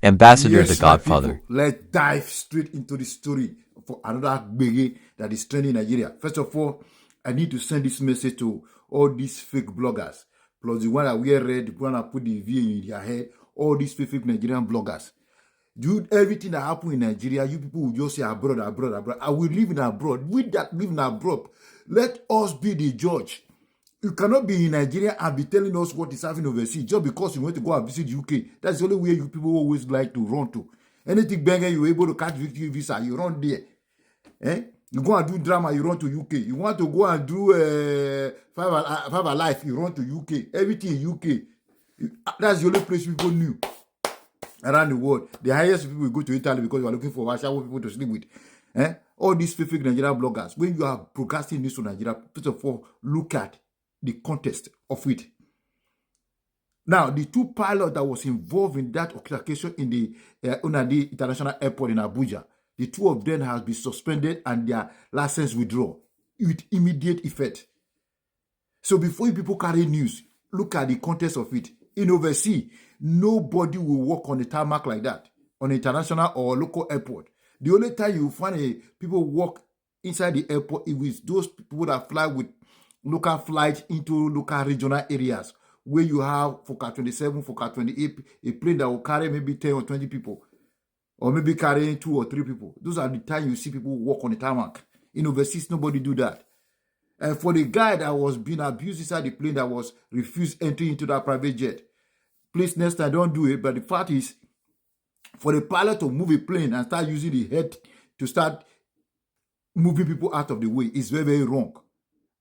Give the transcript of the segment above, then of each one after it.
Ambassador the Yes, my Godfather. people, let's dive straight into the story for another biggie that is trending in Nigeria. First of all, I need to send this message to all these fake bloggers, plus the one that wear red, the one that put the V in their head, all these fake Nigerian bloggers. Dude, everything that happened in Nigeria, you people will just say abroad, abroad, abroad. I will live in abroad. We that live in abroad, let us be the judge. You cannot be in Nigeria and be telling us what is happening overseas just because you want to go and visit UK. That's the only way you people always like to run to. Anything banger you're able to catch victory visa, you run there. You go and do drama, you run to UK. You want to go and do Five Alive, you run to UK. Everything in UK. That's the only place people knew around the world. The highest people will go to Italy because you are looking for Washawo people to sleep with. All these fake Nigerian bloggers, when you are broadcasting this to Nigeria, first of all, look at the context of it. Now, the two pilots that was involved in that occasion in the Unadi International Airport in Abuja, the two of them have been suspended and their license withdrawn with immediate effect. So before you people carry news, look at the context of it. In overseas, nobody will walk on the tarmac like that, on an international or local airport. The only time you find people walk inside the airport is with those people that fly with local flights into local regional areas where you have Fokker 27, Fokker 28, a plane that will carry maybe 10 or 20 people, or maybe carrying 2 or 3 people. Those are the time you see people walk on the tarmac. In overseas, nobody do that. And for the guy that was being abused inside the plane that was refused entry into that private jet, please next time don't do it. But the fact is, for the pilot to move a plane and start using the head to start moving people out of the way is very, very wrong.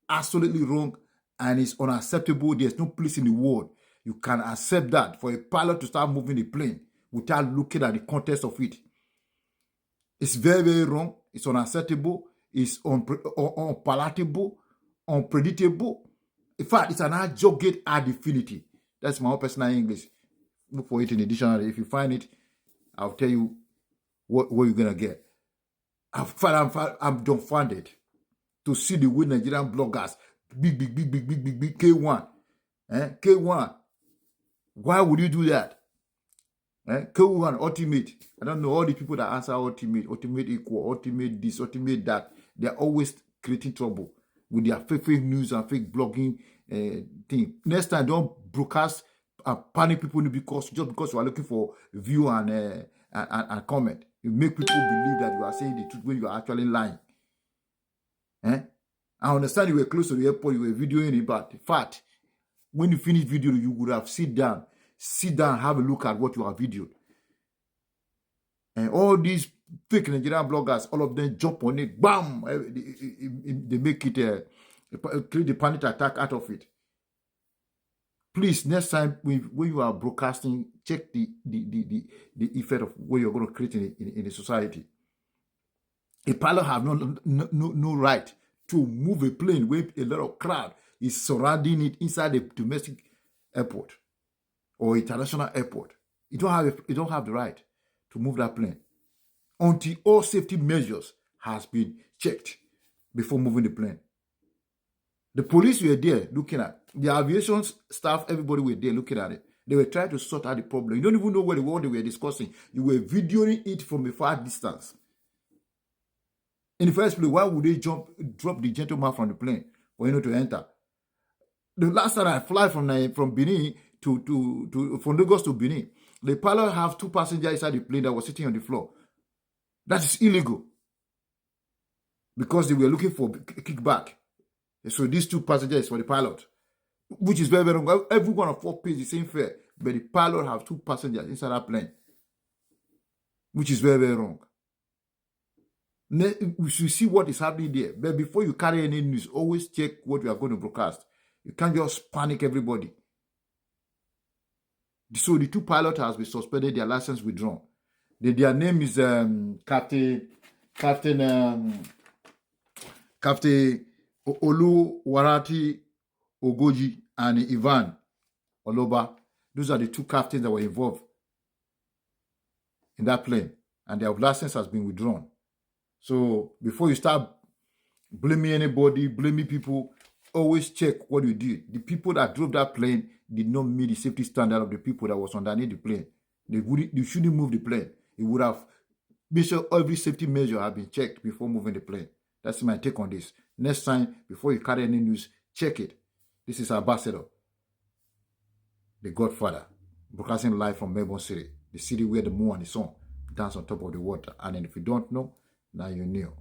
Absolutely wrong, and it's unacceptable. There's no place in the world you can accept that for a pilot to start moving the plane without looking at the context of it. It's very, very wrong. It's unacceptable. It's unpalatable, unpredictable. In fact, it's an adjugate ad infinity. That's my own personal English. Look for it in the dictionary. If you find it, I'll tell you what you're gonna get. I'm dumbfounded to see the way Nigerian bloggers, big K1. K1. Why would you do that? K1, ultimate. I don't know all the people that answer ultimate equal, ultimate this, ultimate that. They're always creating trouble with their fake news and fake blogging thing. Next time, don't broadcast and panic people just because you are looking for view and comment. You make people believe that you are saying the truth when you are actually lying. I understand you were close to the airport, you were videoing it, but in fact, when you finish video, you would have sit down, have a look at what you have videoed. And all these fake Nigerian bloggers, all of them jump on it, bam! They make it, create the panic attack out of it. Please, next time when you are broadcasting, check the effect of what you're going to create in the society. A pilot have no right to move a plane where a lot of crowd is surrounding it inside a domestic airport or international airport. You don't have the right to move that plane until all safety measures has been checked before moving the plane. The police were there looking at the aviation staff. Everybody were there looking at it. They were trying to sort out the problem. You don't even know what they were discussing. You were videoing it from a far distance. In the first place, why would they drop the gentleman from the plane for to enter? The last time I fly from Benin from Lagos to Benin, the pilot have 2 passengers inside the plane that was sitting on the floor. That is illegal because they were looking for kickback. So these 2 passengers for the pilot, which is very, very wrong. Everyone on 4 pays the same fare, but the pilot have 2 passengers inside that plane, which is very, very wrong. We should see what is happening there. But before you carry any news, always check what you are going to broadcast. You can't just panic everybody. So the 2 pilots has been suspended, their license withdrawn. Their name is Captain Oluwarati Ogoji and Ivan Oloba. Those are the 2 captains that were involved in that plane, and their license has been withdrawn. So before you start blaming anybody, blaming people, always check what you did. The people that drove that plane did not meet the safety standard of the people that was underneath the plane. They shouldn't move the plane. It would have made sure every safety measure have been checked before moving the plane. That's my take on this. Next time, before you carry any news, check it. This is Ambassador, the Godfather, broadcasting live from Melbourne City, the city where the moon and the sun dance on top of the water. And if you don't know, now you knew.